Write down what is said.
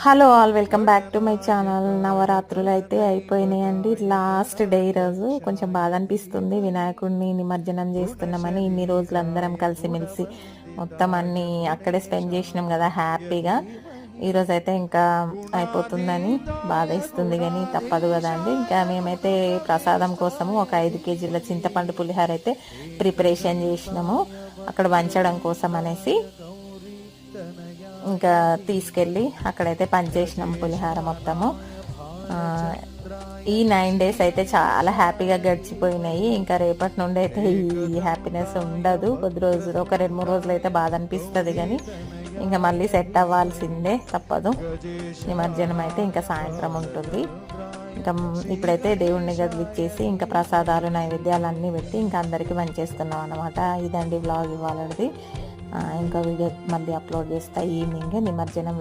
Hello all, welcome back to my channel. నవరాత్రులు అయితే అయిపోయినాయండి. లాస్ట్ డే ఈరోజు. కొంచెం బాధ అనిపిస్తుంది. వినాయకుడిని నిమజ్జనం చేస్తున్నామని ఇన్ని రోజులు అందరం కలిసిమెలిసి మొత్తం అన్నీ అక్కడే స్పెండ్ చేసినాం కదా హ్యాపీగా. ఈరోజు అయితే ఇంకా అయిపోతుందని బాధ ఇస్తుంది, కానీ తప్పదు కదా అండి. ఇంకా మేమైతే ప్రసాదం కోసము ఒక 5 కేజీల చింతపండు పులిహోర అయితే ప్రిపరేషన్ చేసినాము అక్కడ వంచడం కోసం అనేసి. ఇంకా తీసుకెళ్ళి అక్కడైతే పనిచేసినాం పులిహార మొత్తము. ఈ 9 days అయితే చాలా హ్యాపీగా గడిచిపోయినాయి. ఇంకా రేపటి నుండి అయితే ఈ హ్యాపీనెస్ ఉండదు. కొద్ది రోజులు, ఒక 2-3 రోజులు అయితే బాధ అనిపిస్తుంది, కానీ ఇంకా మళ్ళీ సెట్ అవ్వాల్సిందే, తప్పదు. నిమజ్జనం అయితే ఇంకా సాయంత్రం ఉంటుంది. ఇంకా ఇప్పుడైతే దేవుణ్ణి గదిలిచ్చేసి ఇంకా ప్రసాదాలు నైవేద్యాలు అన్నీ పెట్టి ఇంకా అందరికీ పంచేస్తున్నాం అన్నమాట. ఇదండి వ్లాగ్ ఇవ్వాలది. ఇంకా వీడియో మళ్ళీ అప్లోడ్ చేస్తా ఈవినింగ్ నిమజ్జనం